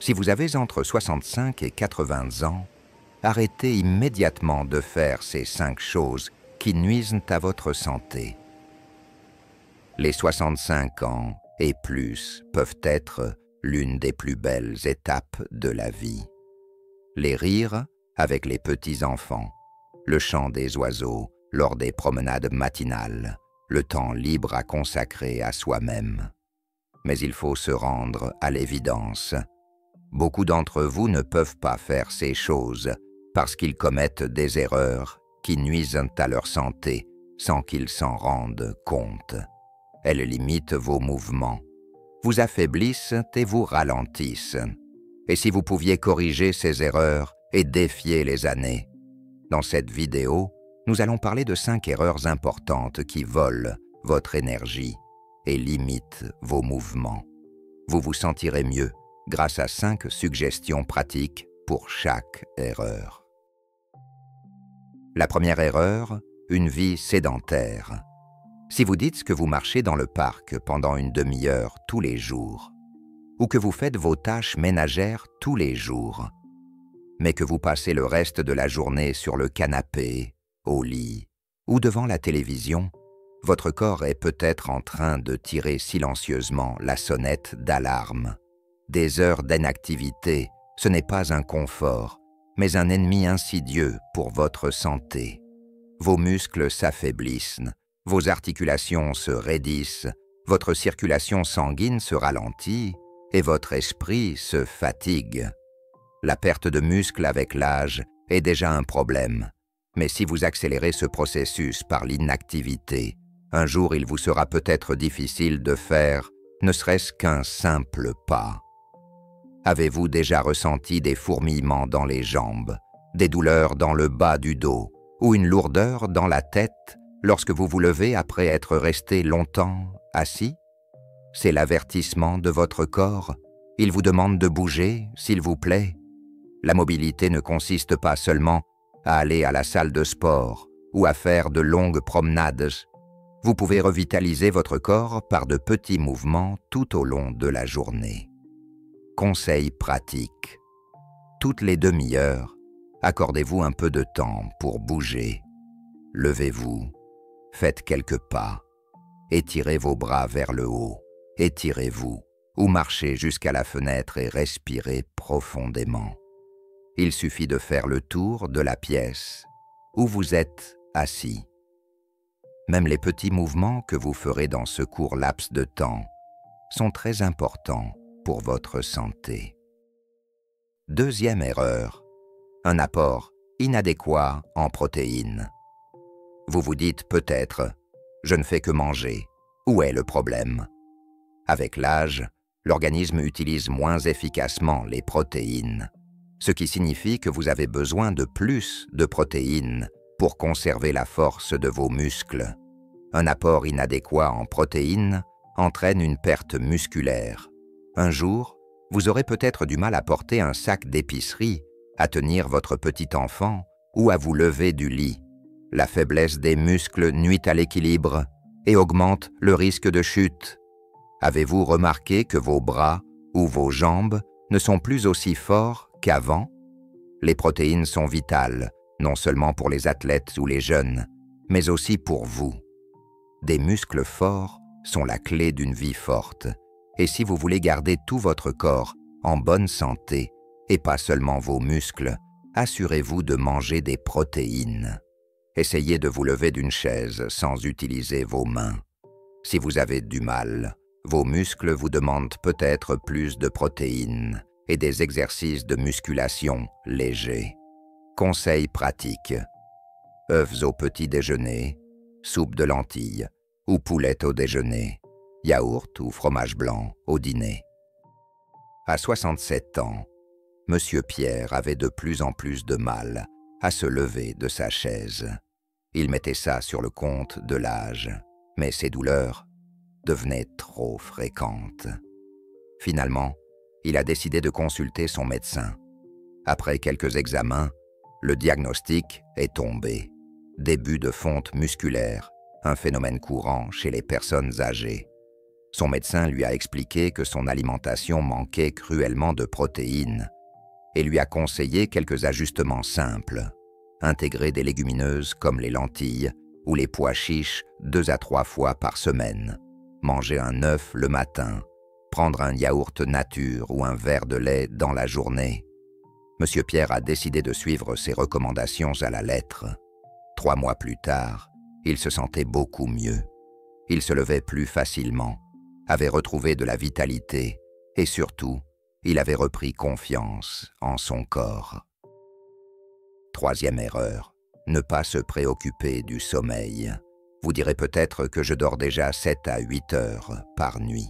Si vous avez entre 65 et 80 ans, arrêtez immédiatement de faire ces 5 choses qui nuisent à votre santé. Les 65 ans et plus peuvent être l'une des plus belles étapes de la vie. Les rires avec les petits-enfants, le chant des oiseaux lors des promenades matinales, le temps libre à consacrer à soi-même. Mais il faut se rendre à l'évidence. Beaucoup d'entre vous ne peuvent pas faire ces choses parce qu'ils commettent des erreurs qui nuisent à leur santé sans qu'ils s'en rendent compte. Elles limitent vos mouvements, vous affaiblissent et vous ralentissent. Et si vous pouviez corriger ces erreurs et défier les années? Dans cette vidéo, nous allons parler de 5 erreurs importantes qui volent votre énergie et limitent vos mouvements. Vous vous sentirez mieux grâce à 5 suggestions pratiques pour chaque erreur. La première erreur, une vie sédentaire. Si vous dites que vous marchez dans le parc pendant une demi-heure tous les jours, ou que vous faites vos tâches ménagères tous les jours, mais que vous passez le reste de la journée sur le canapé, au lit ou devant la télévision, votre corps est peut-être en train de tirer silencieusement la sonnette d'alarme. Des heures d'inactivité, ce n'est pas un confort, mais un ennemi insidieux pour votre santé. Vos muscles s'affaiblissent, vos articulations se raidissent, votre circulation sanguine se ralentit et votre esprit se fatigue. La perte de muscles avec l'âge est déjà un problème, mais si vous accélérez ce processus par l'inactivité, un jour il vous sera peut-être difficile de faire ne serait-ce qu'un simple pas. Avez-vous déjà ressenti des fourmillements dans les jambes, des douleurs dans le bas du dos ou une lourdeur dans la tête lorsque vous vous levez après être resté longtemps assis? C'est l'avertissement de votre corps. Il vous demande de bouger, s'il vous plaît. La mobilité ne consiste pas seulement à aller à la salle de sport ou à faire de longues promenades. Vous pouvez revitaliser votre corps par de petits mouvements tout au long de la journée. Conseil pratique. Toutes les demi-heures, accordez-vous un peu de temps pour bouger. Levez-vous, faites quelques pas, étirez vos bras vers le haut, étirez-vous ou marchez jusqu'à la fenêtre et respirez profondément. Il suffit de faire le tour de la pièce où vous êtes assis. Même les petits mouvements que vous ferez dans ce court laps de temps sont très importants pour votre santé. Deuxième erreur, un apport inadéquat en protéines. Vous vous dites peut-être « je ne fais que manger, où est le problème ?» Avec l'âge, l'organisme utilise moins efficacement les protéines, ce qui signifie que vous avez besoin de plus de protéines pour conserver la force de vos muscles. Un apport inadéquat en protéines entraîne une perte musculaire. Un jour, vous aurez peut-être du mal à porter un sac d'épicerie, à tenir votre petit enfant ou à vous lever du lit. La faiblesse des muscles nuit à l'équilibre et augmente le risque de chute. Avez-vous remarqué que vos bras ou vos jambes ne sont plus aussi forts qu'avant? Les protéines sont vitales, non seulement pour les athlètes ou les jeunes, mais aussi pour vous. Des muscles forts sont la clé d'une vie forte, et si vous voulez garder tout votre corps en bonne santé, et pas seulement vos muscles, assurez-vous de manger des protéines. Essayez de vous lever d'une chaise sans utiliser vos mains. Si vous avez du mal, vos muscles vous demandent peut-être plus de protéines et des exercices de musculation légers. Conseils pratiques. Œufs au petit déjeuner, soupe de lentilles ou poulette au déjeuner, yaourt ou fromage blanc au dîner. À 67 ans, Monsieur Pierre avait de plus en plus de mal à se lever de sa chaise. Il mettait ça sur le compte de l'âge, mais ses douleurs devenaient trop fréquentes. Finalement, il a décidé de consulter son médecin. Après quelques examens, le diagnostic est tombé. Début de fonte musculaire, un phénomène courant chez les personnes âgées. Son médecin lui a expliqué que son alimentation manquait cruellement de protéines et lui a conseillé quelques ajustements simples. Intégrer des légumineuses comme les lentilles ou les pois chiches 2 à 3 fois par semaine. Manger un œuf le matin. Prendre un yaourt nature ou un verre de lait dans la journée. Monsieur Pierre a décidé de suivre ces recommandations à la lettre. 3 mois plus tard, il se sentait beaucoup mieux. Il se levait plus facilement, avait retrouvé de la vitalité et surtout, il avait repris confiance en son corps. 3e erreur, ne pas se préoccuper du sommeil. Vous direz peut-être que je dors déjà 7 à 8 heures par nuit.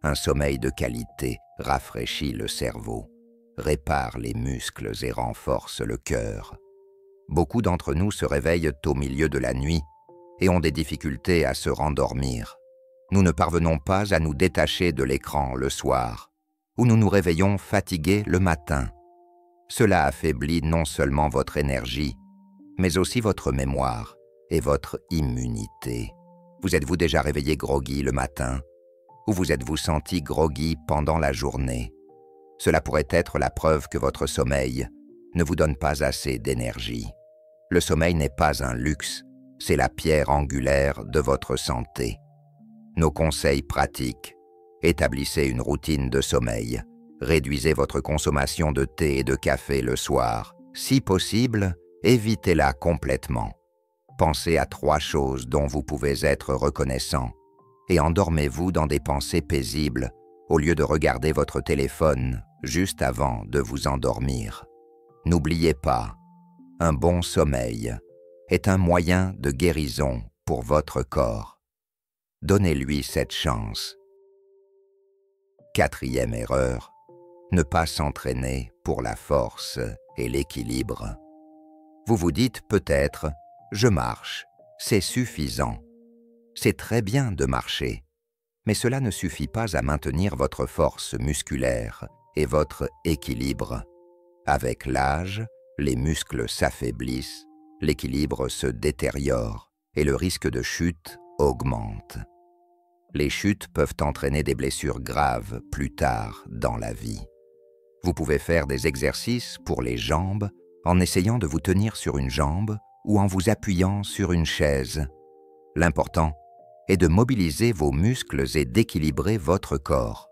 Un sommeil de qualité rafraîchit le cerveau, répare les muscles et renforce le cœur. Beaucoup d'entre nous se réveillent au milieu de la nuit et ont des difficultés à se rendormir. Nous ne parvenons pas à nous détacher de l'écran le soir, ou nous nous réveillons fatigués le matin. Cela affaiblit non seulement votre énergie, mais aussi votre mémoire et votre immunité. Vous êtes-vous déjà réveillé groggy le matin? Ou vous êtes-vous senti groggy pendant la journée? Cela pourrait être la preuve que votre sommeil ne vous donne pas assez d'énergie. Le sommeil n'est pas un luxe, c'est la pierre angulaire de votre santé. Nos conseils pratiques: établissez une routine de sommeil, réduisez votre consommation de thé et de café le soir. Si possible, évitez-la complètement. Pensez à 3 choses dont vous pouvez être reconnaissant et endormez-vous dans des pensées paisibles au lieu de regarder votre téléphone juste avant de vous endormir. N'oubliez pas, un bon sommeil est un moyen de guérison pour votre corps. Donnez-lui cette chance. 4e erreur, ne pas s'entraîner pour la force et l'équilibre. Vous vous dites peut-être « je marche, c'est suffisant ». C'est très bien de marcher, mais cela ne suffit pas à maintenir votre force musculaire et votre équilibre. Avec l'âge, les muscles s'affaiblissent, l'équilibre se détériore et le risque de chute augmente. Les chutes peuvent entraîner des blessures graves plus tard dans la vie. Vous pouvez faire des exercices pour les jambes en essayant de vous tenir sur une jambe ou en vous appuyant sur une chaise. L'important est de mobiliser vos muscles et d'équilibrer votre corps.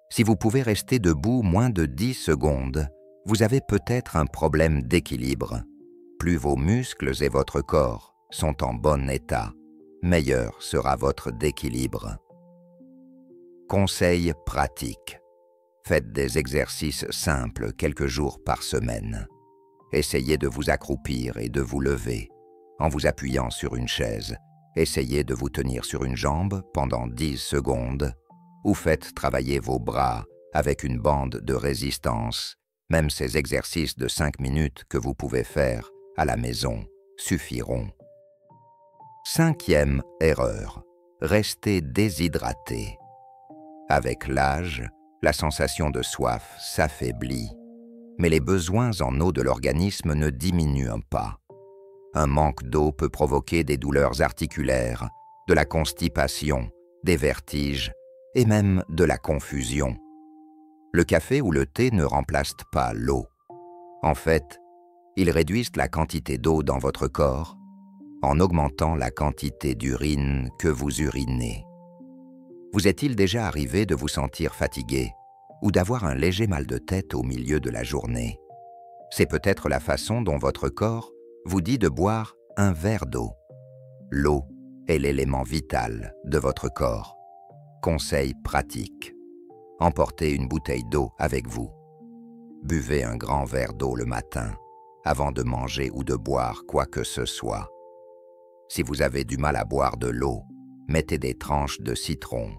Si vous pouvez rester debout moins de 10 secondes, vous avez peut-être un problème d'équilibre. Plus vos muscles et votre corps sont en bon état, meilleur sera votre équilibre. Conseils pratiques. Faites des exercices simples quelques jours par semaine. Essayez de vous accroupir et de vous lever. En vous appuyant sur une chaise, essayez de vous tenir sur une jambe pendant 10 secondes ou faites travailler vos bras avec une bande de résistance. Même ces exercices de 5 minutes que vous pouvez faire à la maison suffiront. 5e erreur. Restez déshydraté. Avec l'âge, la sensation de soif s'affaiblit, mais les besoins en eau de l'organisme ne diminuent pas. Un manque d'eau peut provoquer des douleurs articulaires, de la constipation, des vertiges et même de la confusion. Le café ou le thé ne remplacent pas l'eau. En fait, ils réduisent la quantité d'eau dans votre corps en augmentant la quantité d'urine que vous urinez. Vous est-il déjà arrivé de vous sentir fatigué ou d'avoir un léger mal de tête au milieu de la journée? C'est peut-être la façon dont votre corps vous dit de boire un verre d'eau. L'eau est l'élément vital de votre corps. Conseil pratique. Emportez une bouteille d'eau avec vous. Buvez un grand verre d'eau le matin, avant de manger ou de boire quoi que ce soit. Si vous avez du mal à boire de l'eau, mettez des tranches de citron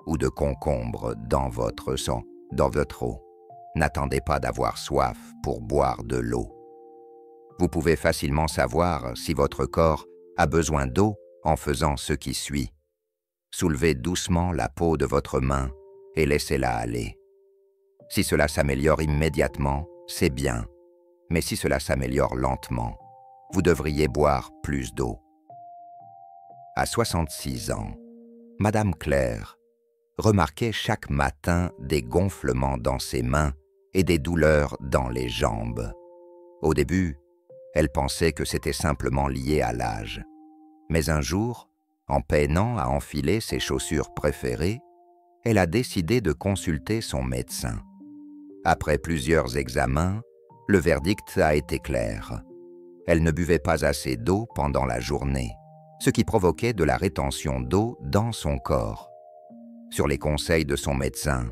ou de concombre dans votre eau. N'attendez pas d'avoir soif pour boire de l'eau. Vous pouvez facilement savoir si votre corps a besoin d'eau en faisant ce qui suit. Soulevez doucement la paume de votre main et laissez-la aller. Si cela s'améliore immédiatement, c'est bien. Mais si cela s'améliore lentement, vous devriez boire plus d'eau. À 66 ans, Madame Claire remarquait chaque matin des gonflements dans ses mains et des douleurs dans les jambes. Au début, elle pensait que c'était simplement lié à l'âge. Mais un jour, en peinant à enfiler ses chaussures préférées, elle a décidé de consulter son médecin. Après plusieurs examens, le verdict a été clair. Elle ne buvait pas assez d'eau pendant la journée, ce qui provoquait de la rétention d'eau dans son corps. Sur les conseils de son médecin,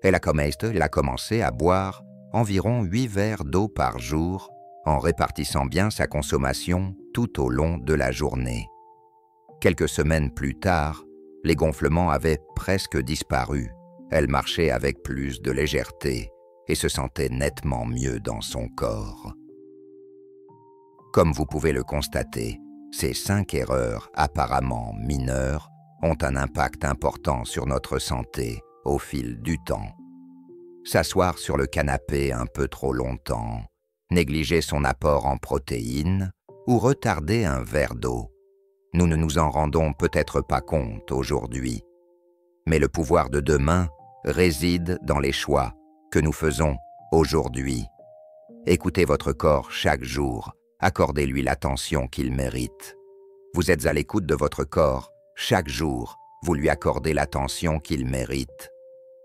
elle a commencé à boire environ 8 verres d'eau par jour en répartissant bien sa consommation tout au long de la journée. Quelques semaines plus tard, les gonflements avaient presque disparu. Elle marchait avec plus de légèreté et se sentait nettement mieux dans son corps. Comme vous pouvez le constater, ces 5 erreurs apparemment mineures ont un impact important sur notre santé au fil du temps. S'asseoir sur le canapé un peu trop longtemps, négliger son apport en protéines ou retarder un verre d'eau. Nous ne nous en rendons peut-être pas compte aujourd'hui, mais le pouvoir de demain réside dans les choix que nous faisons aujourd'hui. Écoutez votre corps chaque jour, accordez-lui l'attention qu'il mérite. Vous êtes à l'écoute de votre corps chaque jour, vous lui accordez l'attention qu'il mérite.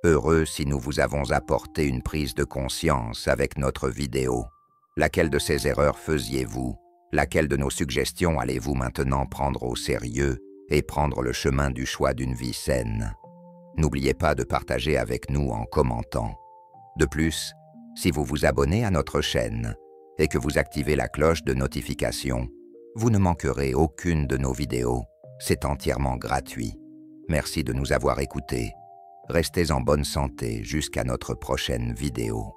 Heureux si nous vous avons apporté une prise de conscience avec notre vidéo. Laquelle de ces erreurs faisiez-vous? Laquelle de nos suggestions allez-vous maintenant prendre au sérieux et prendre le chemin du choix d'une vie saine? N'oubliez pas de partager avec nous en commentant. De plus, si vous vous abonnez à notre chaîne et que vous activez la cloche de notification, vous ne manquerez aucune de nos vidéos. C'est entièrement gratuit. Merci de nous avoir écoutés. Restez en bonne santé jusqu'à notre prochaine vidéo.